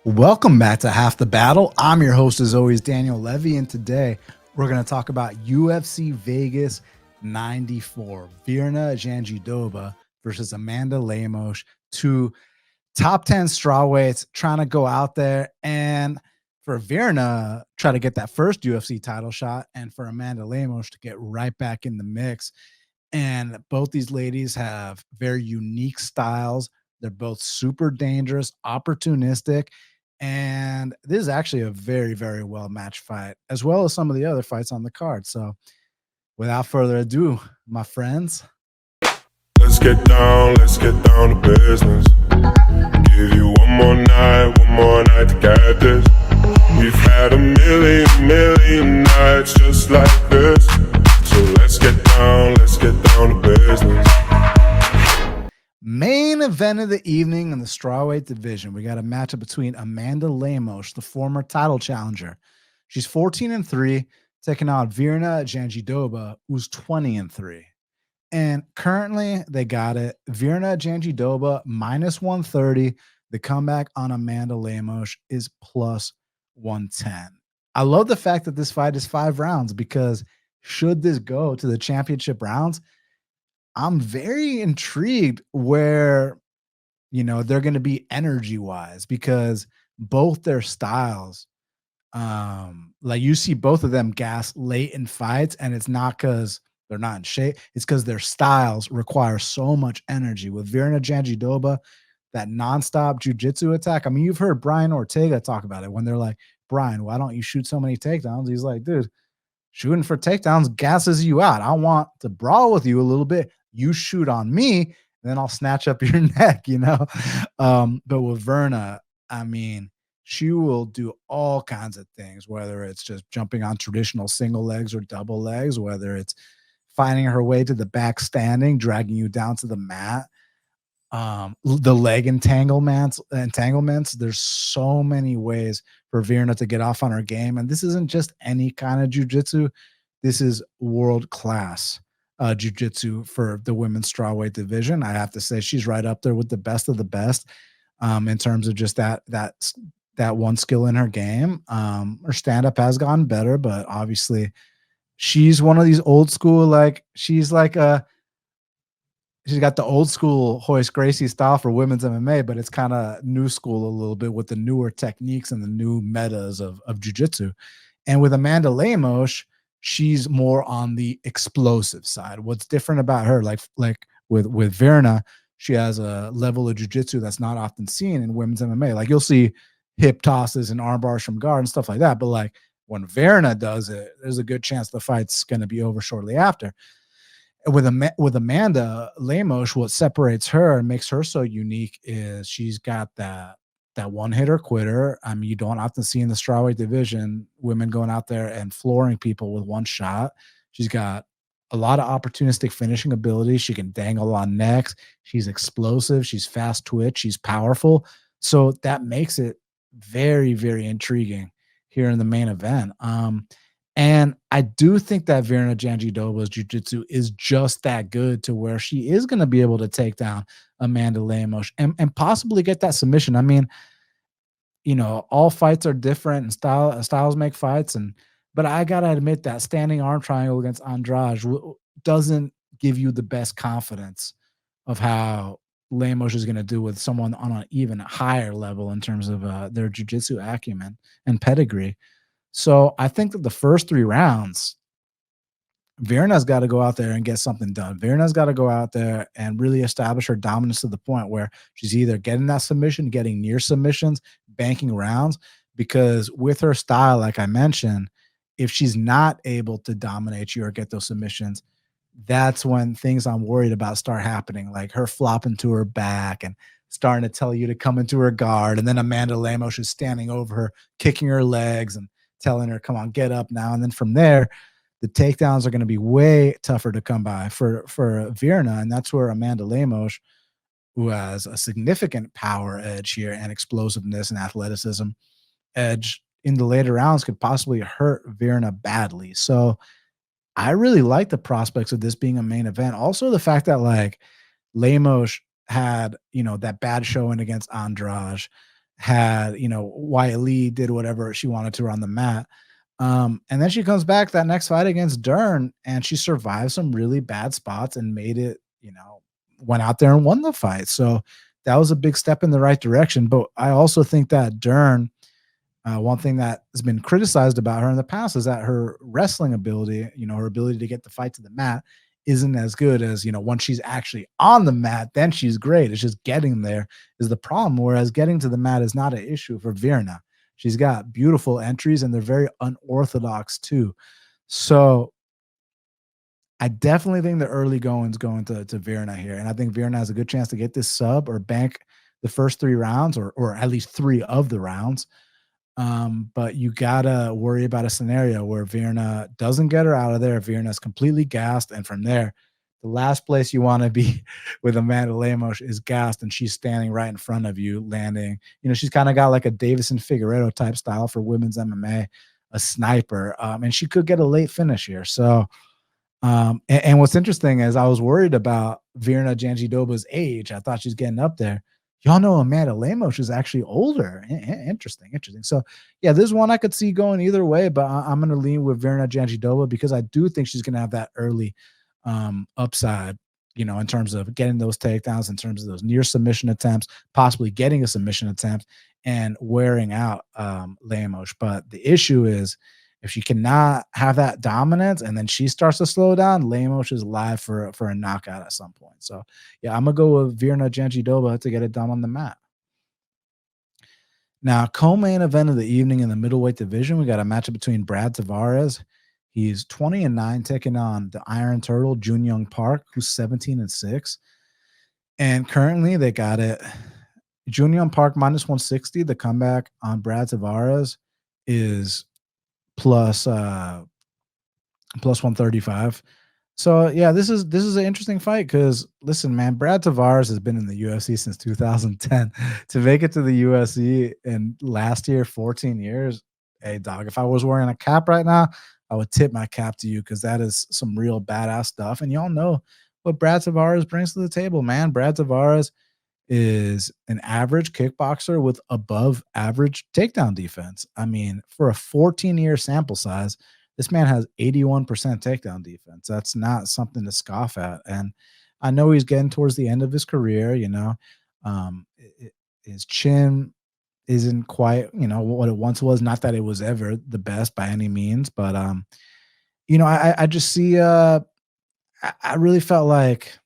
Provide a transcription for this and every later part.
Welcome back to Half the Battle. I'm your host, as always, Daniel Levy, and today we're going to talk about UFC Vegas 94. Virna Jandiroba versus Amanda Lemos, two top 10 strawweights trying to go out there and for Virna, try to get that first UFC title shot, and for Amanda Lemos to get right back in the mix. And both these ladies have very unique styles. They're both super dangerous, opportunistic, and this is actually a very, very well matched fight, as well as some of the other fights on the card. So, without further ado, my friends, let's get down to business. Give you one more night to get this. We've had a million nights just like this. So let's get down to business. Main event of the evening in the strawweight division. We got a matchup between Amanda Lemos, the former title challenger. She's 14-3, taking on Virna Jandiroba, who's 20-3. And currently, they got it. Virna Jandiroba minus 130. The comeback on Amanda Lemos is plus 110. I love the fact that this fight is 5 rounds, because should this go to the championship rounds, I'm very intrigued where, they're going to be energy-wise, because both their styles, like you see both of them gas late in fights, and it's not because they're not in shape. It's because their styles require so much energy. With Virna Jandiroba, that nonstop jiu-jitsu attack. I mean, you've heard Brian Ortega talk about it when they're like, Brian, why don't you shoot so many takedowns? He's like, dude, shooting for takedowns gasses you out. I want to brawl with you a little bit. You shoot on me, and then I'll snatch up your neck, But with Virna, I mean, she will do all kinds of things, whether it's just jumping on traditional single legs or double legs, whether it's finding her way to the back standing, dragging you down to the mat, the leg entanglements. There's so many ways for Virna to get off on her game. And this isn't just any kind of jiu-jitsu. This is world-class jiu-jitsu for the women's strawweight division. I have to say she's right up there with the best of the best in terms of just that one skill in her game. Her stand-up has gotten better, but obviously she's one of these old school, she's got the old school Royce Gracie style for women's MMA, but it's kind of new school a little bit with the newer techniques and the new metas of jiu-jitsu. And with Amanda Lemos, she's more on the explosive side. What's different about her, like with Virna, she has a level of jiu-jitsu that's not often seen in women's MMA. Like you'll see hip tosses and arm bars from guard and stuff like that. But like when Virna does it, there's a good chance the fight's going to be over shortly after. With Amanda Lemos, what separates her and makes her so unique is she's got that one hitter quitter. I mean, you don't often see in the strawweight division women going out there and flooring people with one shot. She's got a lot of opportunistic finishing ability. She can dangle on necks. She's explosive. She's fast twitch. She's powerful. So that makes it very, very intriguing here in the main event. And I do think that Virna Jandiroba's jiu-jitsu is just that good to where she is going to be able to take down Amanda Lemos and possibly get that submission. I mean, all fights are different and styles make fights. But I got to admit that standing arm triangle against Andrade doesn't give you the best confidence of how Lemos is going to do with someone on an even higher level in terms of their jiu-jitsu acumen and pedigree. So I think that the first 3 rounds, Virna's got to go out there and get something done. Virna's got to go out there and really establish her dominance to the point where she's either getting that submission, getting near submissions, banking rounds, because with her style, like I mentioned, if she's not able to dominate you or get those submissions, that's when things I'm worried about start happening, like her flopping to her back and starting to tell you to come into her guard. And then Amanda Lemos is standing over her, kicking her legs and telling her, come on, get up now. And then from there, the takedowns are going to be way tougher to come by for Virna. And that's where Amanda Lemos, who has a significant power edge here and explosiveness and athleticism edge in the later rounds, could possibly hurt Virna badly. So I really like the prospects of this being a main event. Also, the fact that Lemos had, that bad showing against Andrade, had, Wyatt Lee did whatever she wanted to her on the mat. And then she comes back that next fight against Durden, and she survived some really bad spots and made it, went out there and won the fight. So that was a big step in the right direction. But I also think that Durden, one thing that has been criticized about her in the past is that her wrestling ability, her ability to get the fight to the mat isn't as good as, once she's actually on the mat, then she's great. It's just getting there is the problem. Whereas getting to the mat is not an issue for Virna. She's got beautiful entries and they're very unorthodox too. So I definitely think the early going's going to Virna here. And I think Virna has a good chance to get this sub or bank the first 3 rounds or at least 3 of the rounds. But you gotta worry about a scenario where Virna doesn't get her out of there. Virna's completely gassed, and from there, the last place you want to be with Amanda Lemos is gassed, and she's standing right in front of you, landing. She's kind of got like a Davison Figueredo type style for women's MMA, a sniper, and she could get a late finish here. So, and what's interesting is I was worried about Virna Jandiroba's age. I thought she's getting up there. Y'all know Amanda Lemos is actually older. Interesting. So, yeah, this one I could see going either way, but I'm going to lean with Virna Jandiroba because I do think she's going to have that early upside, in terms of getting those takedowns, in terms of those near submission attempts, possibly getting a submission attempt and wearing out Lemos. But the issue is if she cannot have that dominance and then she starts to slow down, Lemos is live for a knockout at some point. So, yeah, I'm going to go with Virna Jandiroba to get it done on the mat. Now, co-main event of the evening in the middleweight division, we got a matchup between Brad Tavares. He's 20-9, taking on the Iron Turtle, Jun Park, who's 17-6. And currently they got it. Jun Park minus 160. The comeback on Brad Tavares is plus 135. So yeah, this is an interesting fight because listen, man, Brad Tavares has been in the UFC since 2010. To make it to the UFC in last year, 14 years. Hey dog, if I was wearing a cap right now, I would tip my cap to you because that is some real badass stuff. And y'all know what Brad Tavares brings to the table, man. Brad Tavares is an average kickboxer with above average takedown defense. I mean, for a 14-year sample size, this man has 81% takedown defense. That's not something to scoff at. And I know he's getting towards the end of his career, his chin isn't quite, what it once was. Not that it was ever the best by any means, but I just see I really felt like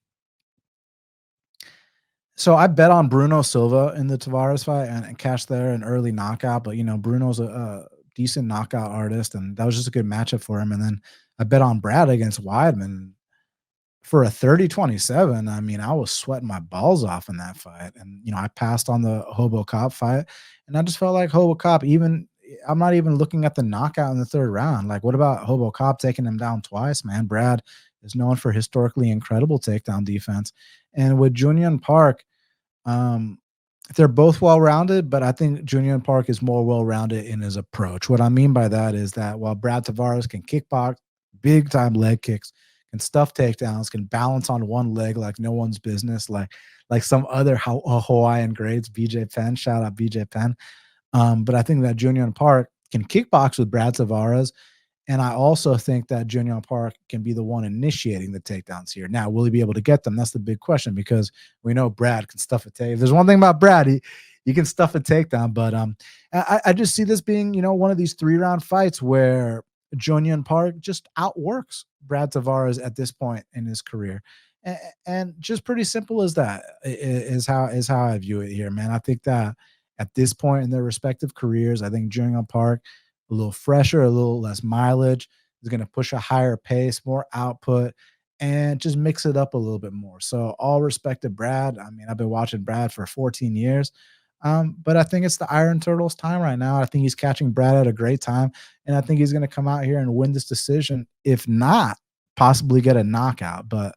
so I bet on Bruno Silva in the Tavares fight and cashed there an early knockout, but Bruno's a decent knockout artist, and that was just a good matchup for him. And then I bet on Brad against Weidman for a 30-27. I mean, I was sweating my balls off in that fight. And I passed on the Holobaugh fight, and I just felt like Holobaugh, I'm not even looking at the knockout in the 3rd round. Like, what about Holobaugh taking him down twice, man? Brad is known for historically incredible takedown defense. And with Jun Park, they're both well-rounded, but I think Jun Park is more well-rounded in his approach. What I mean by that is that while Brad Tavares can kickbox, big-time leg kicks, can stuff takedowns, can balance on one leg like no one's business, like some other Hawaiian greats, BJ Penn, shout out BJ Penn. But I think that Jun Park can kickbox with Brad Tavares. And I also think that Jun Park can be the one initiating the takedowns here. Now, will he be able to get them? That's the big question because we know Brad can stuff a take. If there's one thing about Brad, he can stuff a takedown. But I just see this being, one of these 3-round fights where Jun Park just outworks Brad Tavares at this point in his career. And just pretty simple as that is how I view it here, man. I think that at this point in their respective careers, I think Jun Park, a little fresher, a little less mileage, is going to push a higher pace, more output, and just mix it up a little bit more. So all respect to Brad. I mean, I've been watching Brad for 14 years, but I think it's the Iron Turtles' time right now. I think he's catching Brad at a great time, and I think he's going to come out here and win this decision, if not possibly get a knockout. But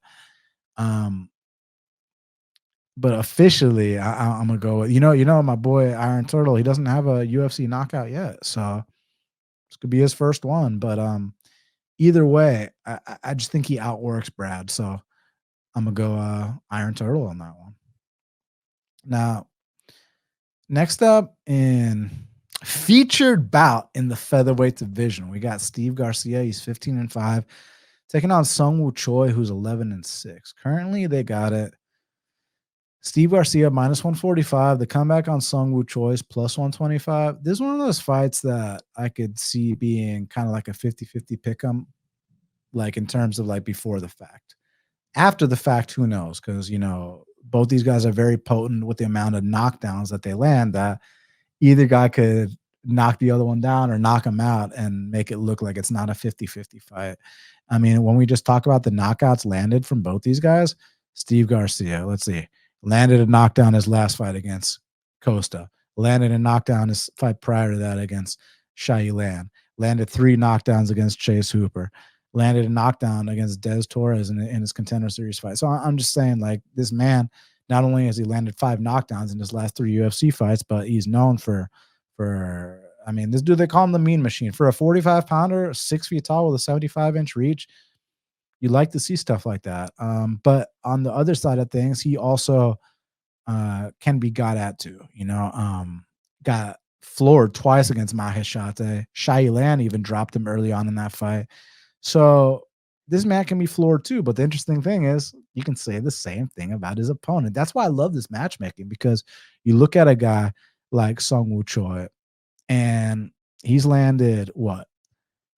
officially, I'm gonna go with my boy Iron Turtle. He doesn't have a UFC knockout yet, so this could be his first one. But either way, I just think he outworks Brad. So I'm gonna go Iron Turtle on that one. Now, Next up in featured bout in the featherweight division, we got Steve Garcia. He's 15-5, taking on Seung Choi, who's 11-6. Currently, they got it. Steve Garcia minus 145. The comeback on Seung Choi is plus 125. This is one of those fights that I could see being kind of like a 50-50 pick 'em, like in terms of like before the fact. After the fact, who knows? Because both these guys are very potent with the amount of knockdowns that they land, that either guy could knock the other one down or knock him out and make it look like it's not a 50-50 fight. I mean, when we just talk about the knockouts landed from both these guys, Steve Garcia, let's see, landed a knockdown his last fight against Costa, landed a knockdown his fight prior to that against Shai Lan, landed 3 knockdowns against Chase Hooper, landed a knockdown against Des Torres in his Contender Series fight. So I'm just saying, like, this man, not only has he landed 5 knockdowns in his last 3 UFC fights, but he's known for I mean, this dude, they call him the mean machine. For a 45-pounder, 6 feet tall with a 75-inch reach, you like to see stuff like that. But on the other side of things, he also can be got at too. Got floored twice against Maheshate. Shai Lan even dropped him early on in that fight. So this man can be floored too. But the interesting thing is, you can say the same thing about his opponent. That's why I love this matchmaking, because you look at a guy like Seung Choi, and he's landed what,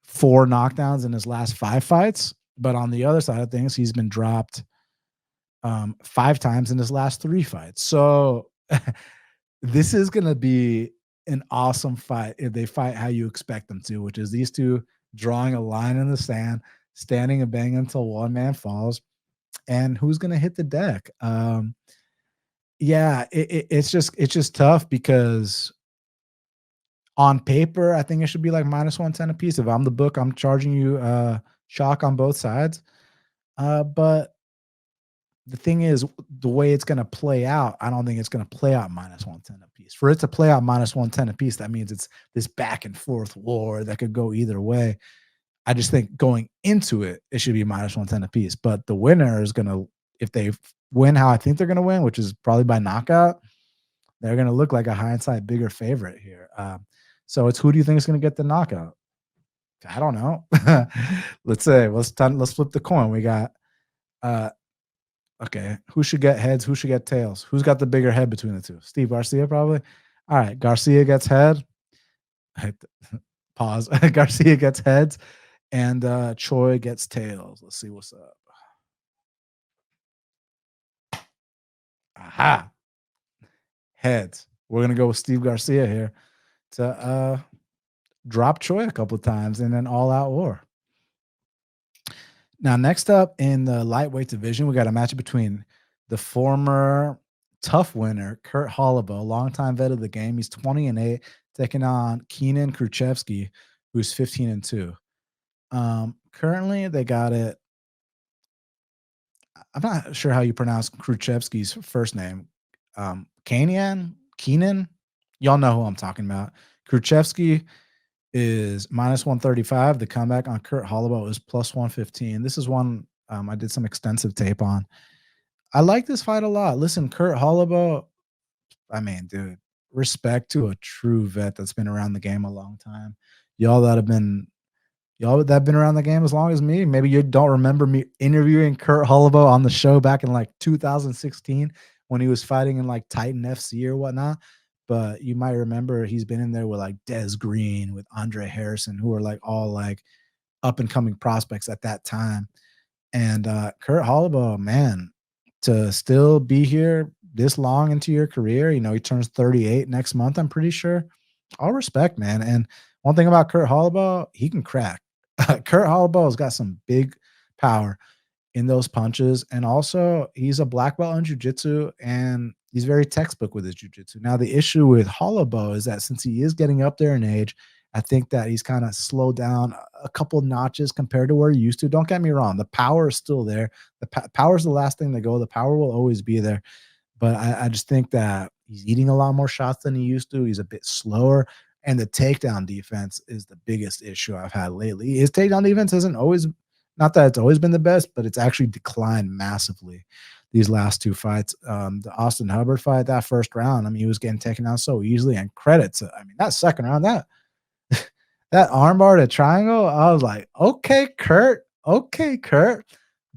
4 knockdowns in his last 5 fights. But on the other side of things, he's been dropped 5 times in his last 3 fights. So this is going to be an awesome fight if they fight how you expect them to, which is these two drawing a line in the sand, standing and banging until one man falls, and who's going to hit the deck. Yeah, it's just tough, because on paper, I think it should be like minus 110 a piece. If I'm the book, I'm charging you chalk on both sides. But the thing is, the way it's going to play out, I don't think it's going to play out minus 110 a piece. For it to play out minus 110 a piece, that means it's this back and forth war that could go either way. I just think going into it, it should be minus 110 a piece. But the winner is going to, if they win how I think they're going to win, which is probably by knockout, they're going to look like a hindsight bigger favorite here. So it's, who do you think is going to get the knockout? I don't know. Let's flip the coin. We got okay, who should get heads? Who should get tails? Who's got the bigger head between the two? Steve Garcia, probably. All right, Garcia gets head. Pause. Garcia gets heads, and Choi gets tails. Let's see what's up. Aha. Heads. We're gonna go with Steve Garcia here to drop Choi a couple of times in an all-out war. Now, next up in the lightweight division, we got a matchup between the former tough winner, Kurt Holobaugh, longtime vet of the game. He's 20-8, taking on Kaynan Kruchewsky, who's 15-2. Currently, they got it. I'm not sure how you pronounce Kruchewsky's first name. Kaynan? Y'all know who I'm talking about. Kruchewsky is minus 135. The comeback on Kurt Holobaugh is plus 115. This is one I did some extensive tape on. I like this fight a lot. Listen, Kurt Holobaugh, I mean, dude, respect to a true vet that's been around the game a long time. Y'all that have been around the game as long as me, maybe you don't remember me interviewing Kurt Holobaugh on the show back in like 2016 when he was fighting in like Titan FC or whatnot. But you might remember he's been in there with like Des Green, with Andre Harrison, who are like all like up and coming prospects at that time. And Kurt Holobaugh, man, to still be here this long into your career, he turns 38 next month, I'm pretty sure. All respect, man. And one thing about Kurt Holobaugh, he can crack. Kurt Holobaugh's got some big power in those punches. And also, he's a black belt in jiu-jitsu, and he's very textbook with his jiu-jitsu. Now, the issue with Holobaugh is that since he is getting up there in age, I think that he's kind of slowed down a couple notches compared to where he used to. Don't get me wrong. The power is still there. The power is the last thing to go. The power will always be there. But I just think that he's eating a lot more shots than he used to. He's a bit slower. And the takedown defense is the biggest issue I've had lately. His takedown defense isn't always, not that it's always been the best, but it's actually declined massively. these last two fights. The Austin Hubbard fight, that first round, I mean, he was getting taken out so easily. And credit to, I mean, that second round, that armbar to triangle, I was like, okay, Kurt, okay, Kurt.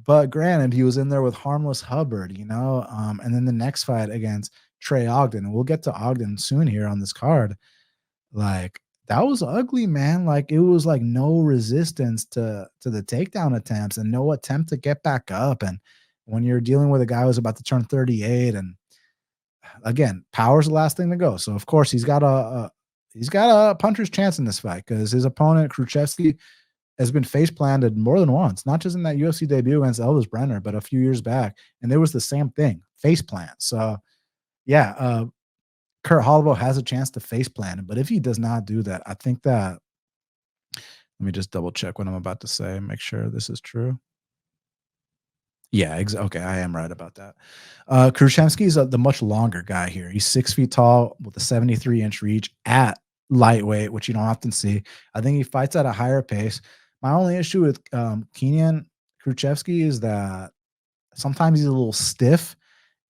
But granted, he was in there with harmless Hubbard, you know. And then the next fight against Trey Ogden, and we'll get to Ogden soon here on this card. Like, that was ugly, man. Like, it was like no resistance to the takedown attempts and no attempt to get back up. And when you're dealing with a guy who's about to turn 38, and again, power's the last thing to go. So of course he's got a puncher's chance in this fight because his opponent Kruchewsky has been face planted more than once, not just in that UFC debut against Elvis Brenner, but a few years back, and there was the same thing, face plant. So yeah, Kurt Holobaugh has a chance to face plant him, but if he does not do that, I think that, let me just double check what I'm about to say, make sure this is true. Yeah, okay, I am right about that. Kruchewsky is the much longer guy here. He's 6 feet tall with a 73-inch reach at lightweight, which you don't often see. I think he fights at a higher pace. My only issue with Kaynan Kruchewsky is that sometimes he's a little stiff,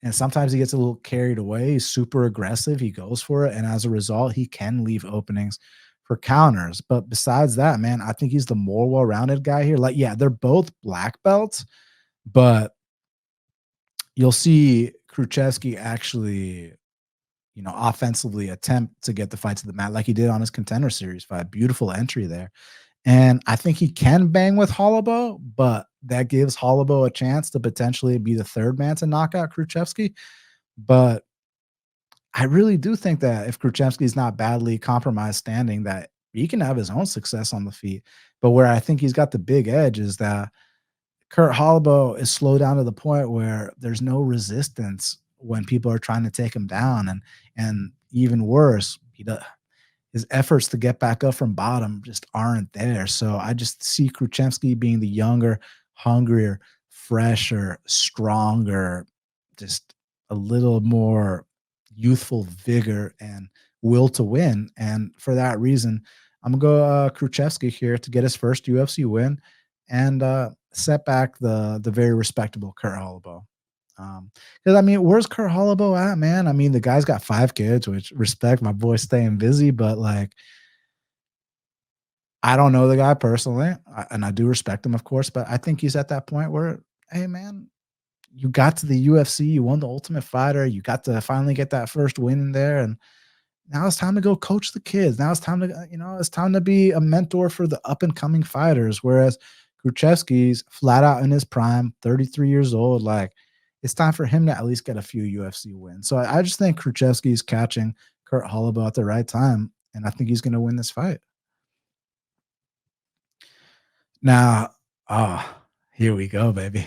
and sometimes he gets a little carried away. He's super aggressive. He goes for it, and as a result, he can leave openings for counters. But besides that, man, I think he's the more well-rounded guy here. Like, yeah, they're both black belts, but you'll see Kruchewsky actually, you know, offensively attempt to get the fight to the mat like he did on his Contender Series fight. Beautiful entry there. And I think he can bang with Holobaugh, but that gives Holobaugh a chance to potentially be the third man to knock out Kruchewsky. But I really do think that if Kruchewsky is not badly compromised standing, that he can have his own success on the feet. But where I think he's got the big edge is that Kurt Holobaugh is slowed down to the point where there's no resistance when people are trying to take him down, and even worse, his efforts to get back up from bottom just aren't there. So I just see Kruchewsky being the younger, hungrier, fresher, stronger, just a little more youthful vigor and will to win. And for that reason, I'm gonna go Kruchewsky here to get his first UFC win and set back the very respectable Kurt Holobaugh. Because I mean, where's Kurt Holobaugh at, man? I mean, the guy's got 5 kids, which respect my boy staying busy, but like, I don't know the guy personally, and I do respect him, of course, but I think he's at that point where, hey, man, you got to the UFC, you won the Ultimate Fighter, you got to finally get that first win in there, and now it's time to go coach the kids. Now it's time to, you know, it's time to be a mentor for the up and coming fighters. Whereas Kruchewsky's flat out in his prime, 33 years old. Like, it's time for him to at least get a few UFC wins. So I just think Kruchewsky is catching Kurt Holobaugh at the right time, and I think he's going to win this fight. Now, here we go, baby.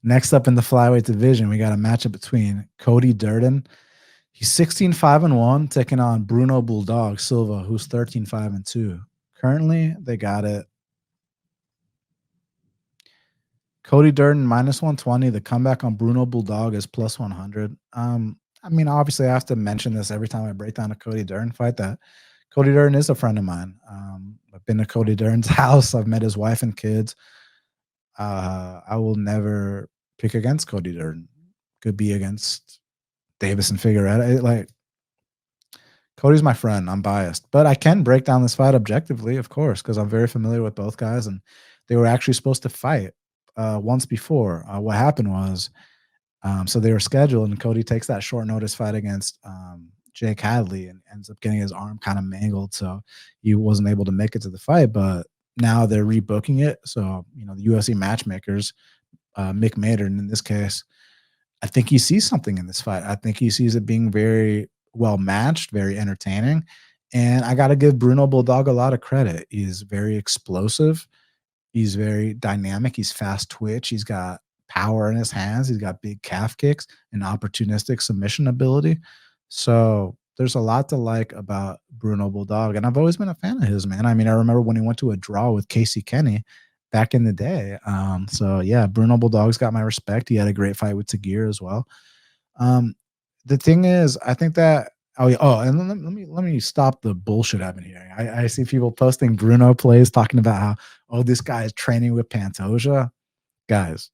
Next up in the flyweight division, we got a matchup between Cody Durden. He's 16-5-1, taking on Bruno Bulldog Silva, who's 13-5-2. Currently, they got it. Cody Durden -120. The comeback on Bruno Bulldog is +100. I mean, obviously, I have to mention this every time I break down a Cody Durden fight, that Cody Durden is a friend of mine. I've been to Cody Durden's house. I've met his wife and kids. I will never pick against Cody Durden. Could be against Davis and Figueroa. Like, Cody's my friend. I'm biased, but I can break down this fight objectively, of course, because I'm very familiar with both guys, and they were actually supposed to fight once before. What happened was, so they were scheduled, and Cody takes that short notice fight against Jake Hadley and ends up getting his arm kind of mangled, so he wasn't able to make it to the fight. But now they're rebooking it, so you know the UFC matchmakers, Mick Maynard in this case, I think he sees something in this fight. I think he sees it being very well matched, very entertaining, and I got to give Bruno Bulldog a lot of credit. He's very explosive. He's very dynamic. He's fast twitch. He's got power in his hands. He's got big calf kicks and opportunistic submission ability. So there's a lot to like about Bruno Bulldog, and I've always been a fan of his, man. I mean, I remember when he went to a draw with Casey Kenny back in the day. So yeah, Bruno Bulldog's got my respect. He had a great fight with Tagir as well. The thing is, I think that and let me stop the bullshit I've been hearing. I see people posting Bruno plays talking about how, oh, this guy is training with Pantoja. Guys,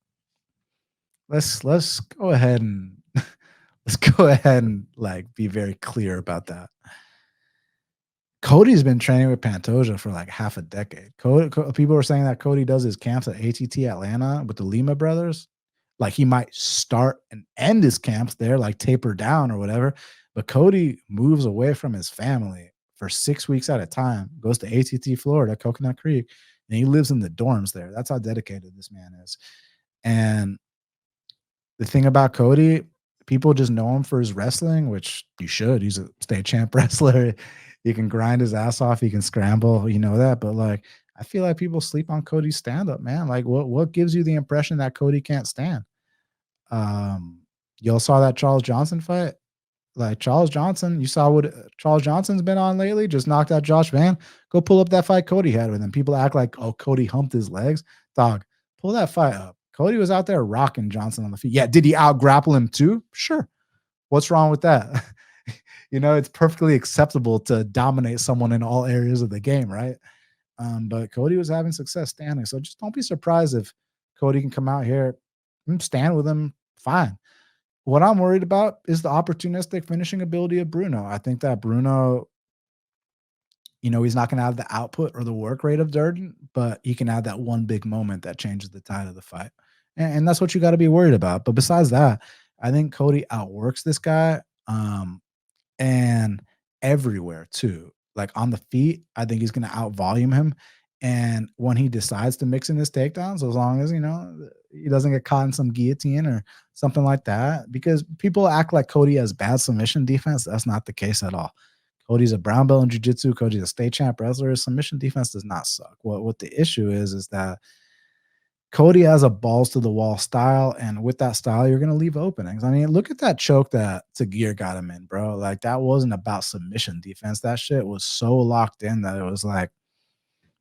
let's go ahead and let's go ahead and like be very clear about that. Cody's been training with Pantoja for like half a decade. People were saying that Cody does his camps at ATT Atlanta with the Lima brothers. Like he might start and end his camps there, like taper down or whatever. But Cody moves away from his family for 6 weeks at a time, goes to ATT Florida, Coconut Creek, and he lives in the dorms there. That's how dedicated this man is. And the thing about Cody, people just know him for his wrestling, which you should. He's a state champ wrestler. He can grind his ass off. He can scramble. You know that. But like, I feel like people sleep on Cody's stand up, man. Like, what gives you the impression that Cody can't stand? Y'all saw that Charles Johnson fight? Like Charles Johnson, you saw what Charles Johnson's been on lately, just knocked out Josh Van. Go pull up that fight Cody had with him. People act like, oh, Cody humped his legs. Dog, pull that fight up. Cody was out there rocking Johnson on the feet. Yeah, did he out grapple him too? Sure. What's wrong with that? It's perfectly acceptable to dominate someone in all areas of the game, right? But Cody was having success standing. So just don't be surprised if Cody can come out here and stand with him fine. What I'm worried about is the opportunistic finishing ability of Bruno. I think that Bruno, he's not going to have the output or the work rate of Durden, but he can add that one big moment that changes the tide of the fight. And that's what you got to be worried about. But besides that, I think Cody outworks this guy and everywhere too. Like on the feet, I think he's going to outvolume him. And when he decides to mix in his takedowns, as long as, he doesn't get caught in some guillotine or something like that, because people act like Cody has bad submission defense. That's not the case at all. Cody's a brown belt in jiu-jitsu. Cody's a state champ wrestler. Submission defense does not suck. What the issue is that Cody has a balls to the wall style, and with that style, you're going to leave openings. I mean, look at that choke that Tagir got him in, bro. Like, that wasn't about submission defense. That shit was so locked in that it was like,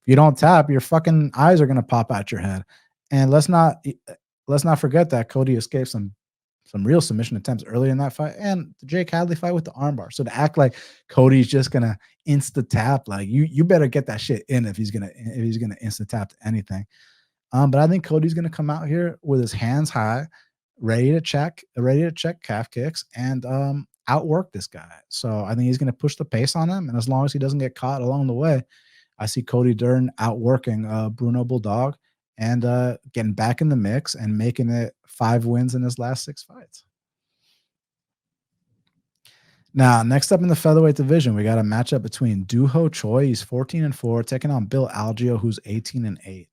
if you don't tap, your fucking eyes are going to pop out your head. And let's not forget that Cody escaped some real submission attempts early in that fight, and the Jake Hadley fight with the armbar. So to act like Cody's just gonna insta tap, like you better get that shit in if he's gonna insta tap to anything. But I think Cody's gonna come out here with his hands high, ready to check calf kicks and outwork this guy. So I think he's gonna push the pace on him, and as long as he doesn't get caught along the way, I see Cody Durden outworking Bruno Bulldog and getting back in the mix and making it 5 wins in his last 6 fights. Now, next up in the featherweight division, we got a matchup between Duho Choi, he's 14-4, taking on Bill Algeo, who's 18-8.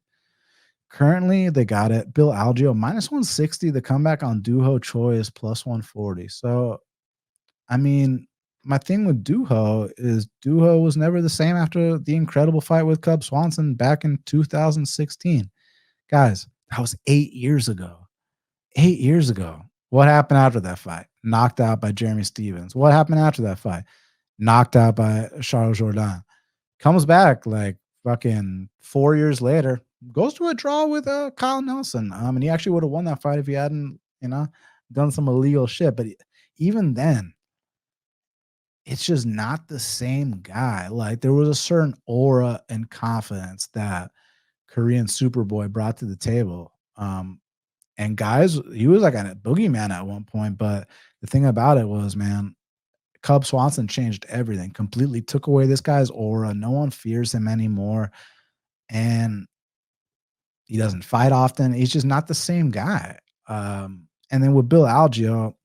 Currently, they got it. Bill Algeo -160. The comeback on Duho Choi is +140. So, I mean, my thing with Duho is Duho was never the same after the incredible fight with Cub Swanson back in 2016. Guys, that was 8 years ago. 8 years ago. What happened after that fight? Knocked out by Jeremy Stevens. What happened after that fight? Knocked out by Charles Jourdain. Comes back like fucking 4 years later. Goes to a draw with Kyle Nelson. And he actually would have won that fight if he hadn't, done some illegal shit. But even then, it's just not the same guy. Like, there was a certain aura and confidence that Korean Superboy brought to the table. And guys, he was like a boogeyman at one point. But the thing about it was, man, Cub Swanson changed everything, completely took away this guy's aura. No one fears him anymore. And he doesn't fight often. He's just not the same guy. And then with Bill Algeo,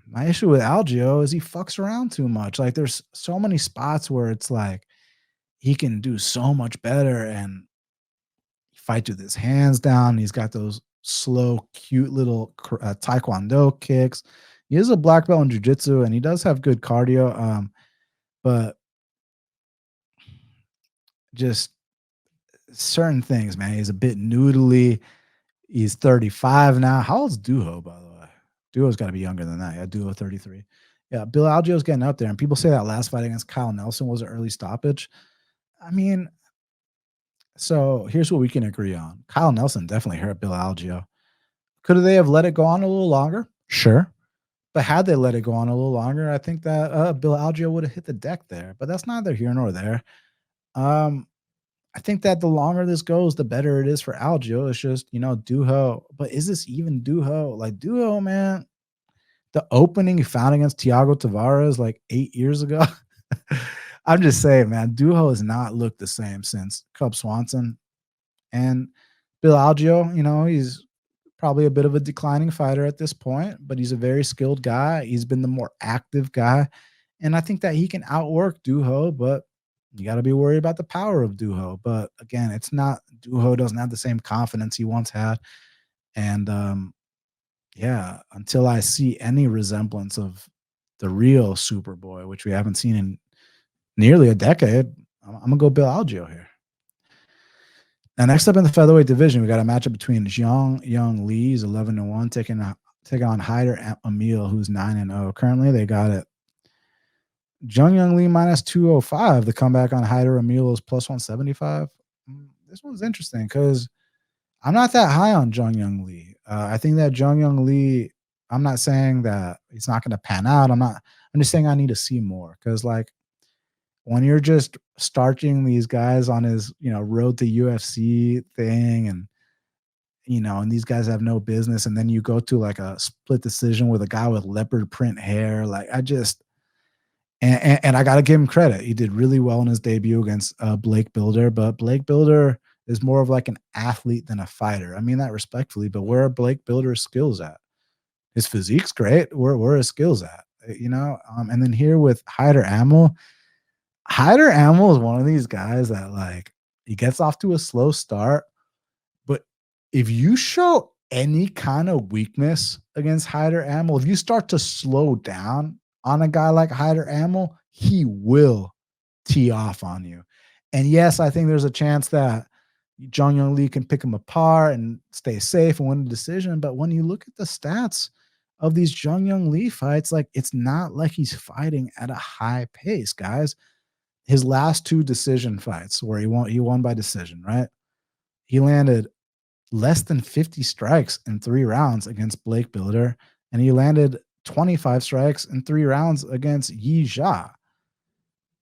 my issue with Algeo is he fucks around too much. Like, there's so many spots where it's like he can do so much better and fight with his hands down. He's got those slow, cute little taekwondo kicks. He is a black belt in jiu-jitsu, and he does have good cardio. But just certain things, man. He's a bit noodly. He's 35 now. How old's Duho, by the way? Duho's got to be younger than that. Yeah, Duho 33. Yeah, Bill Algeo's getting up there, and people say that last fight against Kyle Nelson was an early stoppage. I mean, so here's what we can agree on. Kyle Nelson definitely hurt Bill Algeo. Could they have let it go on a little longer? Sure. But had they let it go on a little longer, I think that Bill Algeo would have hit the deck there. But that's neither here nor there. I think that the longer this goes, the better it is for Algeo. It's just, Duho. But is this even Duho? Like Duho, man, the opening he found against Thiago Tavares like 8 years ago. I'm just saying, man, Duho has not looked the same since Cub Swanson. And Bill Algeo, he's probably a bit of a declining fighter at this point, but he's a very skilled guy. He's been the more active guy. And I think that he can outwork Duho, but you got to be worried about the power of Duho. But again, it's not, Duho doesn't have the same confidence he once had. And yeah, until I see any resemblance of the real Superboy, which we haven't seen in nearly a decade, I'm going to go Bill Algeo here. Now, next up in the featherweight division, we got a matchup between Yong Lee, who's 11-1, taking on Hyder Amil, who's 9-0. Currently, they got it. Young Lee minus 205. The comeback on Hyder Amil is plus 175. This one's interesting because I'm not that high on Young Lee. I think that Young Lee, I'm not saying that it's not going to pan out. I'm just saying I need to see more because, like, when you're just starting these guys on his, road to UFC thing and, and these guys have no business. And then you go to like a split decision with a guy with leopard print hair. Like and I got to give him credit. He did really well in his debut against Blake Builder, but Blake Builder is more of like an athlete than a fighter. I mean that respectfully, but where are Blake Builder's skills at? His physique's great. Where are his skills at? And then here with Hyder Amil is one of these guys that, like, he gets off to a slow start, but if you show any kind of weakness against Hyder Amil, if you start to slow down on a guy like Hyder Amil, he will tee off on you. And yes, I think there's a chance that Young Lee can pick him apart and stay safe and win the decision. But when you look at the stats of these Young Lee fights, like, it's not like he's fighting at a high pace, guys. His last 2 decision fights where he won by decision, right? He landed less than 50 strikes in 3 rounds against Blake Builder, and he landed 25 strikes in 3 rounds against Yi Jia.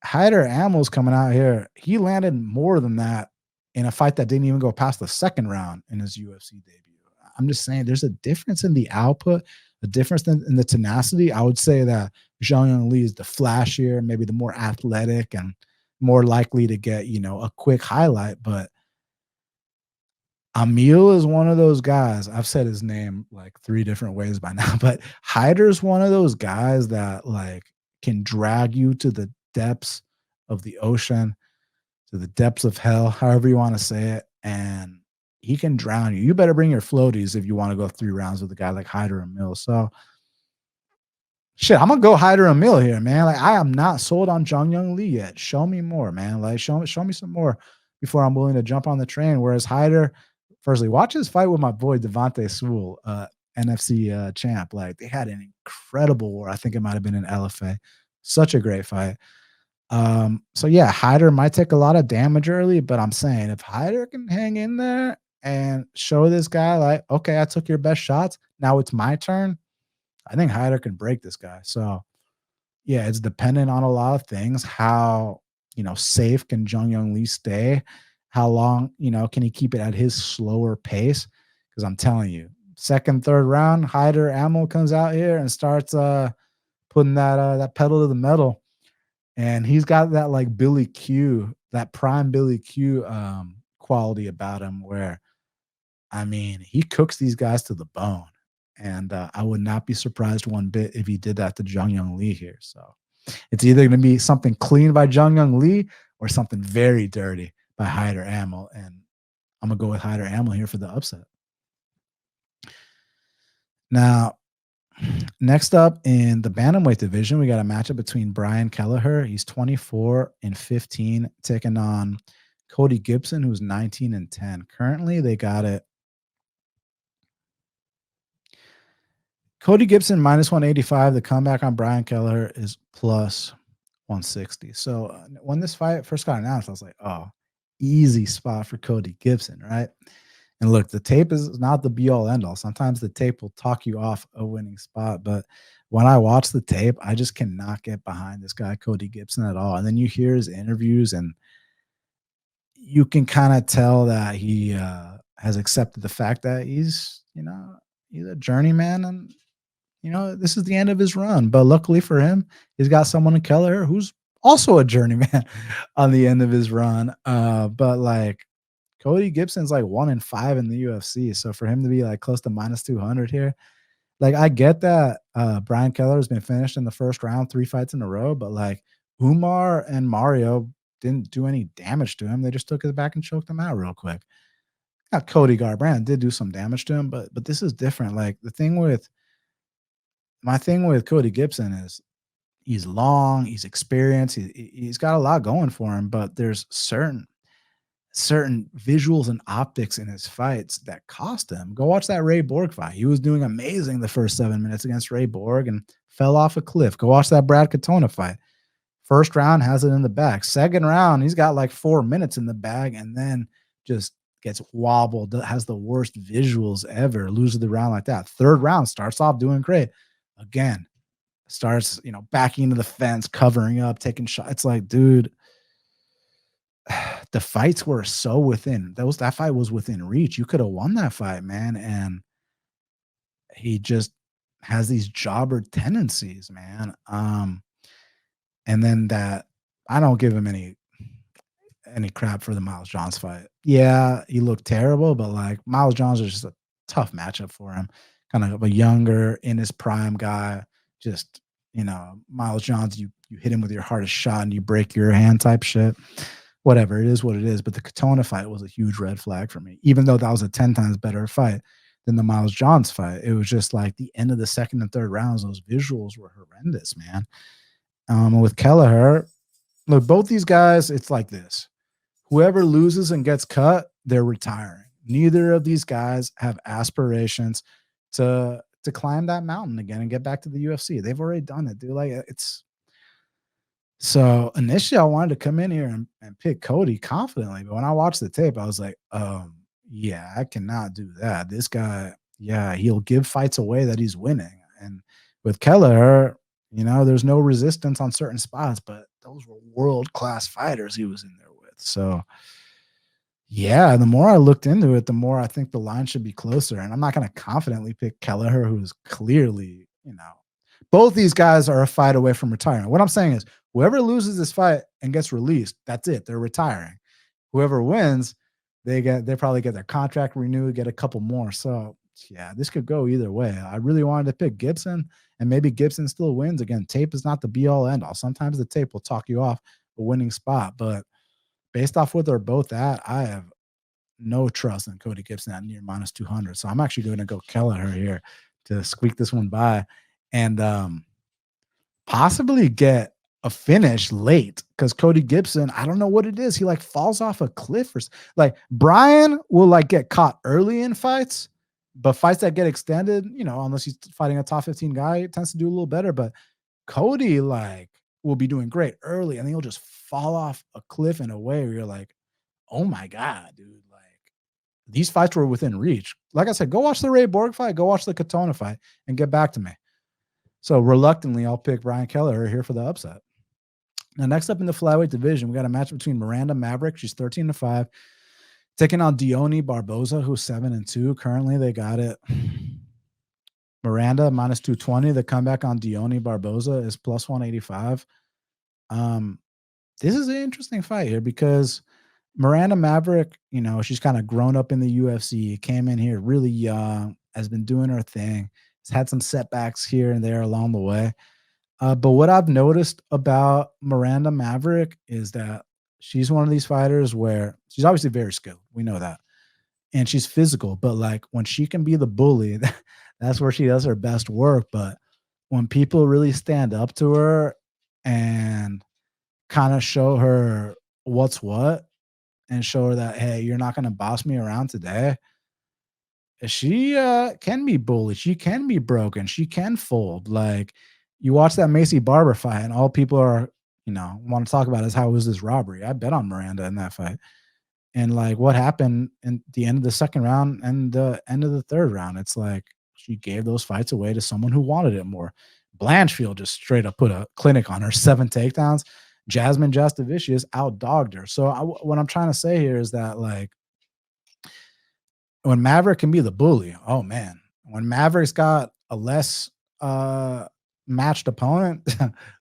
Hyder Amil's coming out here. He landed more than that in a fight that didn't even go past the 2nd round in his UFC debut. I'm just saying there's a difference in the output, a difference in the tenacity. I would say that Young Lee is the flashier, maybe the more athletic and more likely to get, a quick highlight. But Amil is one of those guys. I've said his name like 3 different ways by now, but Hyder's one of those guys that, like, can drag you to the depths of the ocean, to the depths of hell, however you want to say it. And he can drown you. You better bring your floaties if you want to go 3 rounds with a guy like Hyder Amil. So, shit, I'm gonna go Hyder Amil here, man. Like, I am not sold on Young Lee yet. Show me more, man. Like, show me some more before I'm willing to jump on the train. Whereas Hyder, firstly, watch his fight with my boy Devontae Sewell, NFC champ. Like, they had an incredible war. I think it might have been in LFA. Such a great fight. So yeah, Hyder might take a lot of damage early, but I'm saying if Hyder can hang in there and show this guy, like, okay, I took your best shots, now it's my turn, I think Hyder can break this guy. So yeah, it's dependent on a lot of things. How, safe can Young Lee stay? How long, can he keep it at his slower pace? Because I'm telling you, 2nd, 3rd round, Hyder Amil comes out here and starts putting that pedal to the metal. And he's got that, like, Billy Q, that prime Billy Q quality about him where, I mean, he cooks these guys to the bone. And I would not be surprised one bit if he did that to Young Lee here. So it's either going to be something clean by Young Lee or something very dirty by Hyder Amil. And I'm going to go with Hyder Amil here for the upset. Now, next up in the bantamweight division, we got a matchup between Brian Kelleher. He's 24-15, taking on Cody Gibson, who's 19-10. Currently, they got it. Cody Gibson minus 185. The comeback on Brian Kelleher is plus 160. So when this fight first got announced, I was like, oh, easy spot for Cody Gibson, right? And look, the tape is not the be-all, end-all. Sometimes the tape will talk you off a winning spot. But when I watch the tape, I just cannot get behind this guy, Cody Gibson, at all. And then you hear his interviews, and you can kind of tell that he has accepted the fact that he's a journeyman, and this is the end of his run. But luckily for him, he's got someone in Kelleher who's also a journeyman on the end of his run. But like Cody Gibson's like 1-5 in the UFC, so for him to be like close to minus 200 here, like I get that Brian Kelleher has been finished in the first round 3 fights in a row, but like Umar and Mario didn't do any damage to him. They just took his back and choked him out real quick. Now, Cody Garbrandt did do some damage to him, but this is different. Like my thing with Cody Gibson is he's long, he's experienced, he's got a lot going for him, but there's certain visuals and optics in his fights that cost him. Go watch that Ray Borg fight. He was doing amazing the first 7 minutes against Ray Borg and fell off a cliff. Go watch that Brad Katona fight. First round has it in the bag. Second round, he's got like 4 minutes in the bag and then just gets wobbled, has the worst visuals ever, loses the round like that. Third round starts off doing great. Again, starts, backing into the fence, covering up, taking shots. It's like, dude, the fights were so within. That fight was within reach. You could have won that fight, man. And he just has these jobber tendencies, man. And then that I don't give him any crap for the Miles Johns fight. Yeah, he looked terrible, but like Miles Johns is just a tough matchup for him. Kind of a younger, in his prime guy. Just, Miles Johns, you hit him with your hardest shot and you break your hand type shit. Whatever, it is what it is. But the Katona fight was a huge red flag for me, even though that was a 10 times better fight than the Miles Johns fight. It was just like the end of the second and third rounds, those visuals were horrendous, man. With Kelleher, look, both these guys, it's like this. Whoever loses and gets cut, they're retiring. Neither of these guys have aspirations to climb that mountain again and get back to the UFC. They've already done it, dude. Like it's so initially I wanted to come in here and pick Cody confidently, but when I watched the tape, I was like, yeah, I cannot do that. This guy, yeah, he'll give fights away that he's winning. And with Kelleher, there's no resistance on certain spots, but those were world-class fighters he was in there with. So yeah, the more I looked into it, the more I think the line should be closer. And I'm not going to confidently pick Kelleher, who's clearly, both these guys are a fight away from retiring. What I'm saying is whoever loses this fight and gets released, that's it. They're retiring. Whoever wins, they probably get their contract renewed, get a couple more. So yeah, this could go either way. I really wanted to pick Gibson, and maybe Gibson still wins. Again, tape is not the be-all, end-all. Sometimes the tape will talk you off a winning spot, but based off what they're both at, I have no trust in Cody Gibson at near minus 200. So I'm actually going to go Kelleher here to squeak this one by and possibly get a finish late, because Cody Gibson, I don't know what it is. He like falls off a cliff or like Brian will like get caught early in fights, but fights that get extended, unless he's fighting a top 15 guy, it tends to do a little better. But Cody like will be doing great early, and then he'll just fall off a cliff in a way where you're like, oh my God, dude. Like these fights were within reach. Like I said, go watch the Ray Borg fight, go watch the Katona fight, and get back to me. So reluctantly, I'll pick Brian Kelleher here for the upset. Now, next up in the flyweight division, we got a match between Miranda Maverick. She's 13-5, taking on Dione Barbosa, who's 7-2. Currently, they got it. Miranda minus 220. The comeback on Dione Barbosa is plus 185. This is an interesting fight here because Miranda Maverick, she's kind of grown up in the UFC, came in here really young, has been doing her thing, has had some setbacks here and there along the way. But what I've noticed about Miranda Maverick is that she's one of these fighters where she's obviously very skilled. We know that. And she's physical, but like when she can be the bully, that's where she does her best work. But when people really stand up to her and kind of show her what's what and show her that, hey, you're not going to boss me around today, she can be bullied. She can be broken. She can fold. Like, you watch that Macy Barber fight, and all people are, want to talk about is how was this robbery. I bet on Miranda in that fight. And like what happened in the end of the second round and the end of the third round, it's like she gave those fights away to someone who wanted it more. Blanchfield just straight up put a clinic on her, 7 takedowns. Jasmine Jastovicius outdogged her. So what I'm trying to say here is that, like, when Maverick can be the bully, oh man, when Maverick's got a less matched opponent,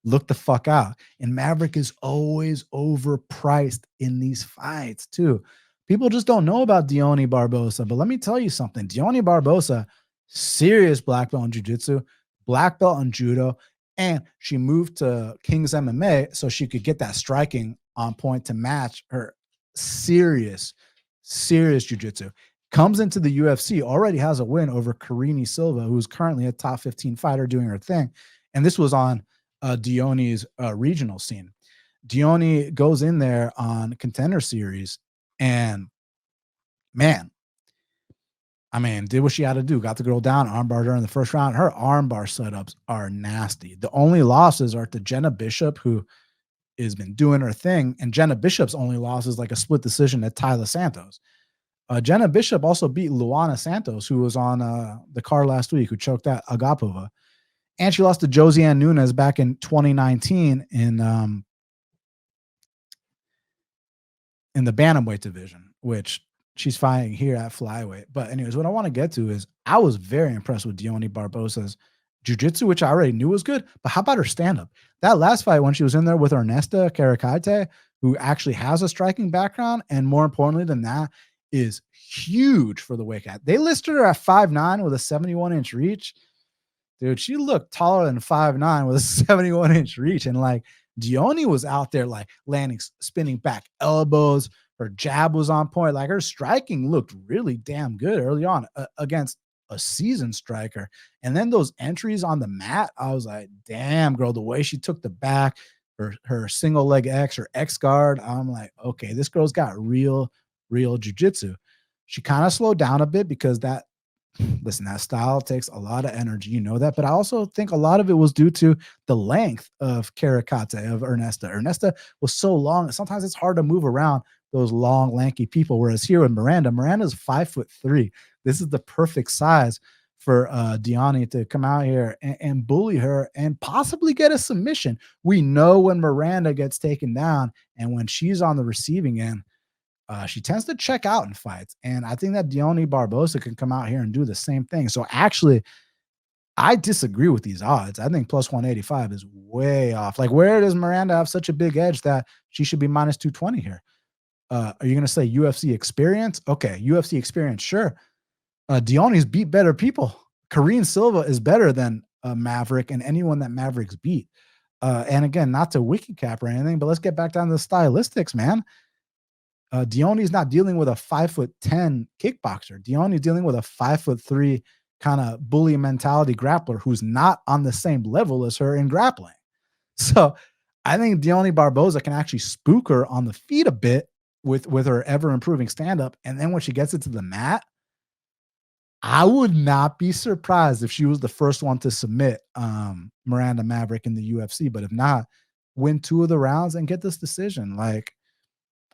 look the fuck out. And Maverick is always overpriced in these fights too. People just don't know about Dione Barbosa, but let me tell you something. Dione Barbosa, serious black belt in jiu-jitsu, black belt in judo, and she moved to King's MMA so she could get that striking on point to match her serious jiu-jitsu. Comes into the UFC, already has a win over Karini Silva, who's currently a top 15 fighter doing her thing. And this was on Dione's regional scene. Dione goes in there on Contender Series and, man, I mean, did what she had to do. Got the girl down, armbarred her in the first round. Her armbar setups are nasty. The only losses are to Jenna Bishop, who has been doing her thing. And Jenna Bishop's only loss is like a split decision at Tyler Santos. Jenna Bishop also beat Luana Santos, who was on the card last week, who choked out Agapova. And she lost to Josiane Nunes back in 2019 in the bantamweight division, which she's fighting here at flyweight. But anyways, what I want to get to is I was very impressed with Dione Barbosa's jiu-jitsu, which I already knew was good. But how about her stand-up? That last fight when she was in there with Ernesta Karakite, who actually has a striking background, and more importantly than that, is huge for the weight cat. They listed her at 5'9" with a 71-inch reach. Dude, she looked taller than 5'9" with a 71-inch reach. And like Dione was out there like landing, spinning back elbows. Her jab was on point. Like her striking looked really damn good early on against a seasoned striker. And then those entries on the mat, I was like, damn, girl, the way she took the back, her single leg X, her X guard, I'm like, okay, this girl's got real jiu-jitsu. She kind of slowed down a bit because that style takes a lot of energy, you know that. But I also think a lot of it was due to the length of Karakate, of Ernesta. Ernesta was so long, sometimes it's hard to move around those long, lanky people. Whereas here with Miranda's 5'3". This is the perfect size for Dione to come out here and bully her and possibly get a submission. We know when Miranda gets taken down and when she's on the receiving end, she tends to check out in fights. And I think that Dione Barbosa can come out here and do the same thing. So actually, I disagree with these odds. I think plus 185 is way off. Like, where does Miranda have such a big edge that she should be minus 220 here? Are you going to say UFC experience? Okay, UFC experience, sure. Dione's beat better people. Karini Silva is better than Maverick and anyone that Maverick's beat. And again, not to wiki cap or anything, but let's get back down to the stylistics, man. Dione's not dealing with a 5'10" kickboxer. Dione's dealing with a 5'3" kind of bully mentality grappler who's not on the same level as her in grappling. So I think Dione Barbosa can actually spook her on the feet a bit with her ever improving stand-up. And then when she gets into the mat, I would not be surprised if she was the first one to submit Miranda Maverick in the UFC. But if not, win 2 of the rounds and get this decision. Like,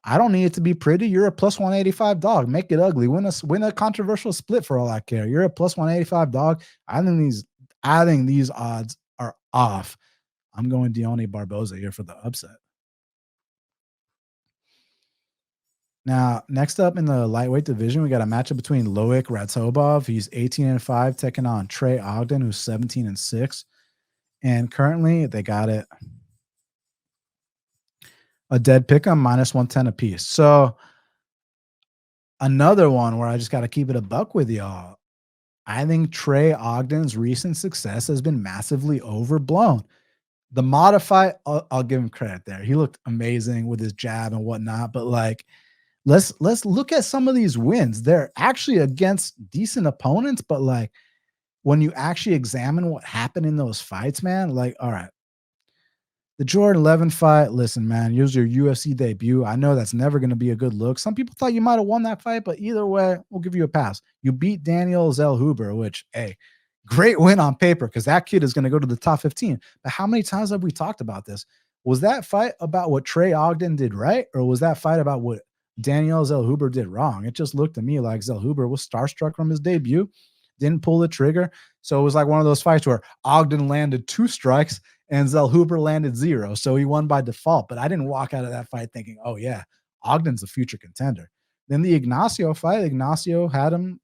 I don't need it to be pretty. You're a plus 185 dog. Make it ugly. Win a controversial split for all I care. You're a plus 185 dog. I think these odds are off. I'm going Dione Barbosa here for the upset. Now, next up in the lightweight division, we got a matchup between Loik Radzhabov. He's 18-5, taking on Trey Ogden, who's 17-6. And currently, they got it a dead pick 'em, minus 110 apiece. So another one where I just got to keep it a buck with y'all. I think Trey Ogden's recent success has been massively overblown. The modified, I'll give him credit there. He looked amazing with his jab and whatnot, but like, let's look at some of these wins. They're actually against decent opponents, but like when you actually examine what happened in those fights, man, like, all right, the Jordan 11 fight, listen, man, use your UFC debut. I know that's never going to be a good look. Some people thought you might have won that fight, but either way, we'll give you a pass. You beat Daniel Zellhuber, which, hey, great win on paper because that kid is going to go to the top 15. But how many times have we talked about this? Was that fight about what Trey Ogden did right, or was that fight about what Daniel Zellhuber did wrong? It just looked to me like Zellhuber was starstruck from his debut, didn't pull the trigger. So it was like one of those fights where Ogden landed 2 strikes and Zell Hooper landed 0. So he won by default. But I didn't walk out of that fight thinking, oh, yeah, Ogden's a future contender. Then the Ignacio fight, Ignacio had him,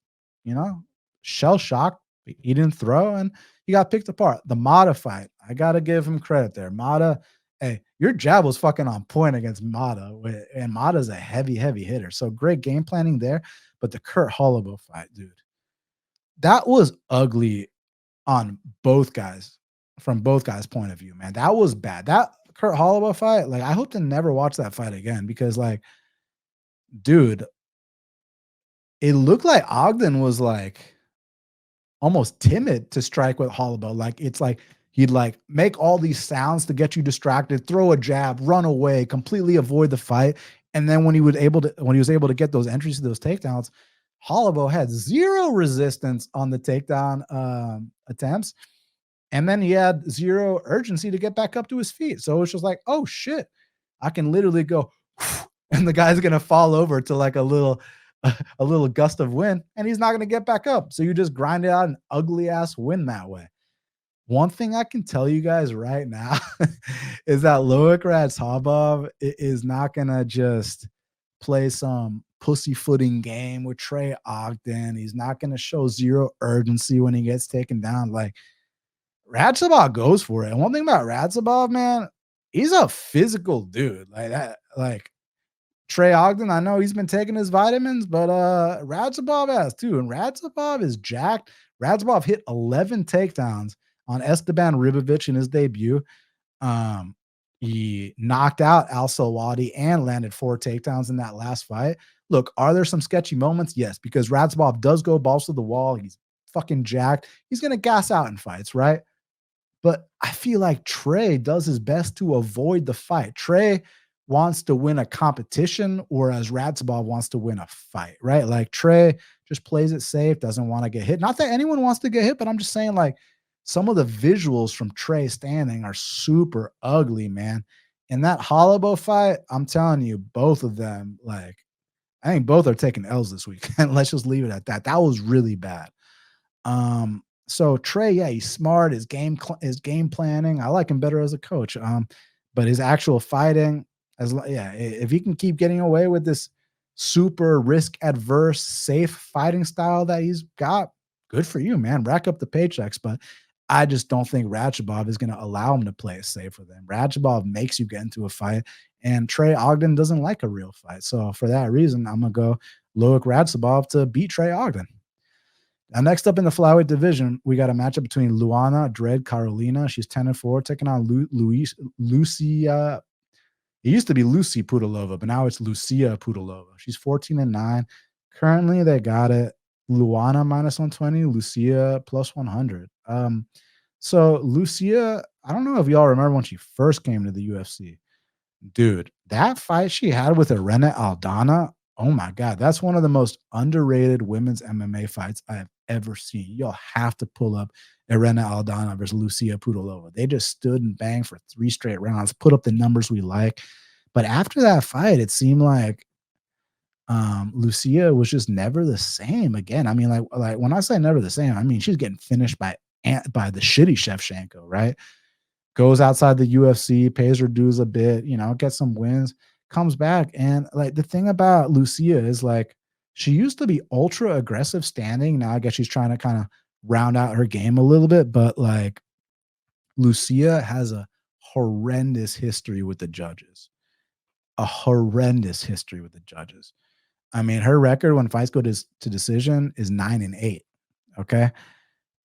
shell shocked. He didn't throw, and he got picked apart. The Mata fight, I got to give him credit there. Mata, hey, your jab was fucking on point against Mata, and Mata's a heavy, heavy hitter. So great game planning there. But the Kurt Holobaugh fight, dude, that was ugly on both guys, from both guys' point of view, man. That was bad. That Kurt Holobaugh fight, like, I hope to never watch that fight again because, like, dude, it looked like Ogden was like almost timid to strike with Holobaugh. Like, it's like he'd like make all these sounds to get you distracted, throw a jab, run away, completely avoid the fight. And then when he was able to get those entries to those takedowns, Holobaugh had 0 resistance on the takedown attempts. And then he had 0 urgency to get back up to his feet. So it's just like, oh shit, I can literally go, and the guy's going to fall over to like a little gust of wind, and he's not going to get back up. So you just grind it out an ugly ass win that way. One thing I can tell you guys right now is that Loik Radzhabov is not going to just play some pussyfooting game with Trey Ogden. He's not going to show 0 urgency when he gets taken down. Like, Radzhabov goes for it. And one thing about Radzhabov, man, he's a physical dude. Like that, like Trey Ogden, I know he's been taking his vitamins, but Radzhabov has too. And Radzhabov is jacked. Radzhabov hit 11 takedowns on Esteban Ribovic in his debut. He knocked out Al Salwadi and landed 4 takedowns in that last fight. Look, are there some sketchy moments? Yes, because Radzhabov does go balls to the wall. He's fucking jacked. He's going to gas out in fights, right? But I feel like Trey does his best to avoid the fight. Trey wants to win a competition, whereas Radzhabov wants to win a fight, right? Like, Trey just plays it safe, doesn't want to get hit. Not that anyone wants to get hit, but I'm just saying, like, some of the visuals from Trey standing are super ugly, man. In that Holobaugh fight, I'm telling you, both of them, like, I think both are taking L's this week. And let's just leave it at that. That was really bad. So Trey, yeah, he's smart. His game planning, I like him better as a coach. But his actual fighting, if he can keep getting away with this super risk adverse, safe fighting style that he's got, good for you, man. Rack up the paychecks. But I just don't think Radzhabov is going to allow him to play it safe with him. Radzhabov makes you get into a fight, and Trey Ogden doesn't like a real fight. So for that reason, I'm going to go Loik Radzhabov to beat Trey Ogden. Now, next up in the flyweight division, we got a matchup between Luana Dread Carolina. She's 10-4, taking on Lucie. It used to be Lucie Pudilova, but now it's Lucia Pudilova. She's 14-9. Currently, they got it Luana -120, Lucia +100. So Lucia, I don't know if y'all remember when she first came to the UFC. Dude, that fight she had with Irene Aldana, oh my God, that's one of the most underrated women's MMA fights I have ever seen. You'll have to pull up Irene Aldana versus Lucia Pudilova. They just stood and banged for 3 straight rounds, put up the numbers we like. But after that fight, it seemed like Lucia was just never the same again. I mean, like when I say never the same, I mean she's getting finished by the shitty Shevchenko, right? Goes outside the UFC, pays her dues a bit, gets some wins, comes back. And like the thing about Lucia is, like, she used to be ultra aggressive standing. Now I guess she's trying to kind of round out her game a little bit, but like Lucia has a horrendous history with the judges. A horrendous history with the judges. I mean, her record when fights go to decision is 9-8. Okay.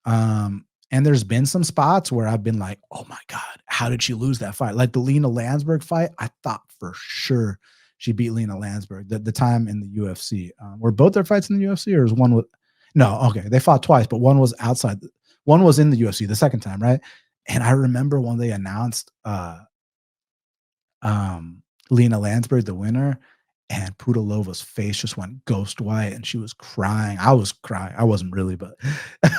And there's been some spots where I've been like, oh my God, how did she lose that fight? Like the Lena Landsberg fight, I thought for sure she beat Lena Landsberg the time in the UFC. Were both their fights in the UFC, or was one with, no, okay, they fought twice, but one was outside. One was in the UFC the second time, right? And I remember when they announced Lena Landsberg the winner, and Pudilova's face just went ghost white, and she was crying. I was crying. I wasn't really, but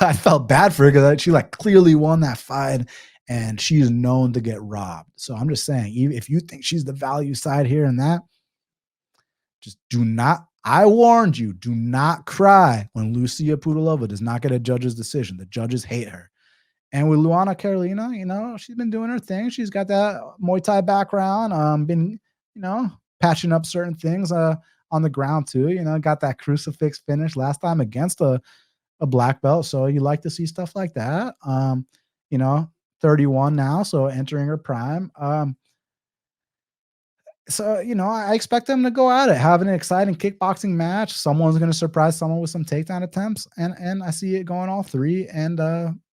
I felt bad for her because she like clearly won that fight, and she's known to get robbed. So I'm just saying, even if you think she's the value side here and that, just do not. I warned you, do not cry when Lucia Pudilova does not get a judge's decision. The judges hate her. And with Luana Carolina, she's been doing her thing. She's got that Muay Thai background, been, patching up certain things on the ground too. Got that crucifix finish last time against a black belt. So you like to see stuff like that. 31 now, so entering her prime. So, I expect them to go at it, have an exciting kickboxing match. Someone's going to surprise someone with some takedown attempts, and I see it going all three. And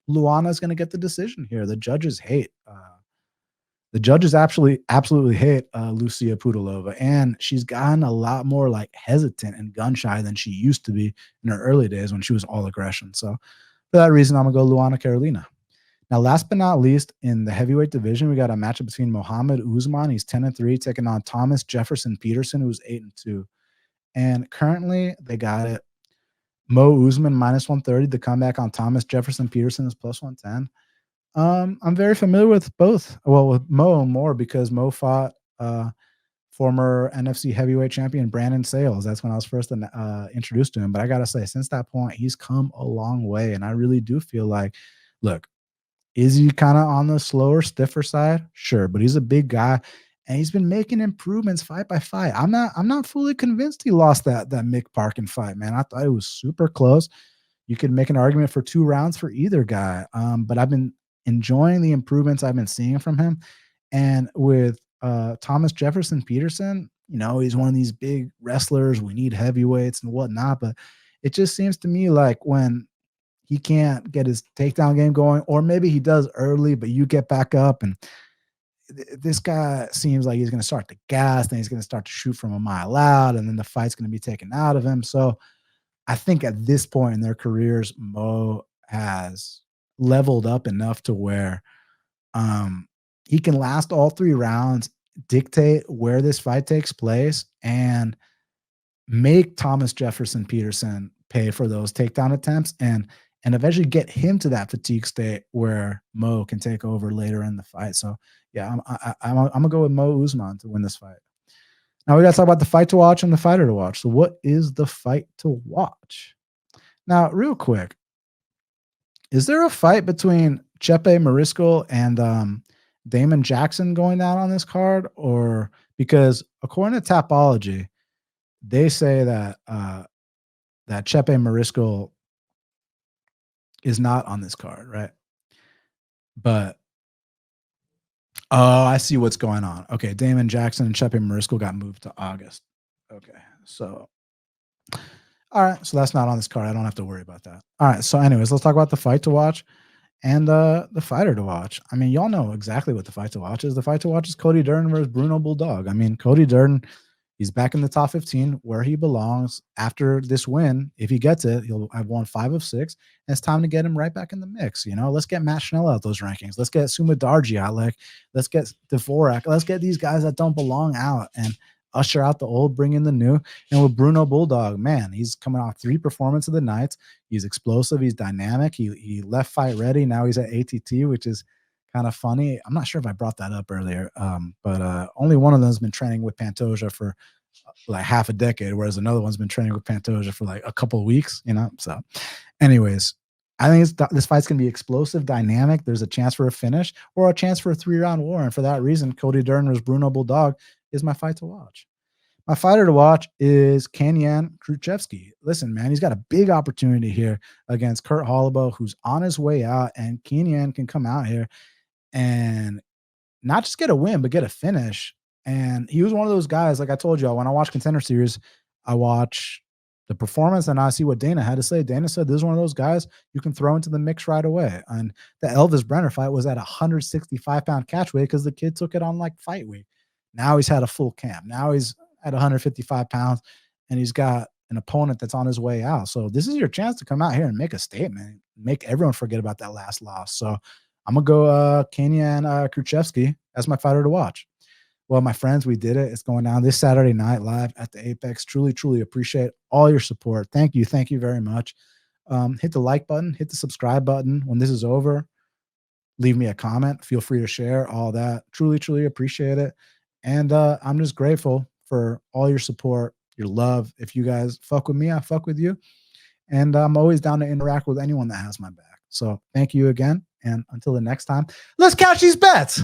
Luana is going to get the decision here. The judges hate. The judges absolutely hate Lucie Pudilova, and she's gotten a lot more like hesitant and gun shy than she used to be in her early days when she was all aggression. So, for that reason, I'm gonna go Luana Carolina. Now, last but not least, in the heavyweight division, we got a matchup between Mohammed Usman. He's 10-3, taking on Thomas Jefferson Peterson, who's 8-2. And currently, they got it. Mo Usman -130. The comeback on Thomas Jefferson Peterson is +110. I'm very familiar with both. Well, with Mo more because Mo fought former NFC heavyweight champion Brandon Sales. That's when I was first introduced to him. But I gotta say, since that point, he's come a long way, and I really do feel like, look. Is he kind of on the slower, stiffer side? Sure, but he's a big guy, and he's been making improvements fight by fight. I'm not fully convinced he lost that Mick Parkin fight, man. I thought it was super close. You could make an argument for 2 rounds for either guy. But I've been enjoying the improvements I've been seeing from him. And with Thomas Jefferson Peterson, he's one of these big wrestlers. We need heavyweights and whatnot, but it just seems to me like when he can't get his takedown game going, or maybe he does early, but you get back up, and this guy seems like he's going to start to gas, then he's going to start to shoot from a mile out, and then the fight's going to be taken out of him. So I think at this point in their careers, Mo has leveled up enough to where he can last all 3 rounds, dictate where this fight takes place, and make Thomas Jefferson Peterson pay for those takedown attempts and eventually get him to that fatigue state where Mo can take over later in the fight. So yeah, I'm gonna go with Mo Usman to win this fight. Now we got to talk about the fight to watch and the fighter to watch. So what is the fight to watch? Now, real quick, is there a fight between Chepe Mariscal and Damon Jackson going down on this card? Or because according to Tapology, they say that that Chepe Mariscal is not on this card, right? But I see what's going on. Okay, Damon Jackson and Chepe Mariscal got moved to August. Okay, so all right, so that's not on this card. I don't have to worry about that. All right, so anyways, let's talk about the fight to watch and the fighter to watch. I mean, y'all know exactly what the fight to watch is. The fight to watch is Cody Durden versus Bruno Bulldog. I mean, Cody Durden, he's back in the top 15 where he belongs after this win. If he gets it, he'll have won 5 of 6. And it's time to get him right back in the mix. Let's get Matt Schnell out those rankings. Let's get Sumadarji out. Let's get Dvorak. Let's get these guys that don't belong out and usher out the old, bring in the new. And with Bruno Bulldog, man, he's coming off 3 performance of the night. He's explosive. He's dynamic. He left fight ready. Now he's at ATT, which is kind of funny. I'm not sure if I brought that up earlier, but only one of them has been training with Pantoja for like half a decade, whereas another one's been training with Pantoja for like a couple of weeks, So anyways, I think this fight's going to be explosive, dynamic. There's a chance for a finish or a chance for a 3-round war. And for that reason, Cody Durden versus Bruno Bulldog is my fight to watch. My fighter to watch is Kaynan Kruchewsky. Listen, man, he's got a big opportunity here against Kurt Holobaugh, who's on his way out, and Kaynan can come out here and not just get a win, but get a finish. And he was one of those guys, like I told you, when I watch Contender Series, I watch the performance and I see what Dana had to say. Dana said, this is one of those guys you can throw into the mix right away. And the Elvis Brenner fight was at 165-pound catch weight because the kid took it on like fight week. Now he's had a full camp. Now he's at 155 pounds and he's got an opponent that's on his way out. So this is your chance to come out here and make a statement, make everyone forget about that last loss. So I'm going to go Kaynan Kruchewsky as my fighter to watch. Well, my friends, we did it. It's going down this Saturday night live at the Apex. Truly, truly appreciate all your support. Thank you. Thank you very much. Hit the like button, hit the subscribe button. When this is over, leave me a comment. Feel free to share all that. Truly, truly appreciate it. And I'm just grateful for all your support, your love. If you guys fuck with me, I fuck with you. And I'm always down to interact with anyone that has my back. So thank you again. And until the next time, let's catch these bets.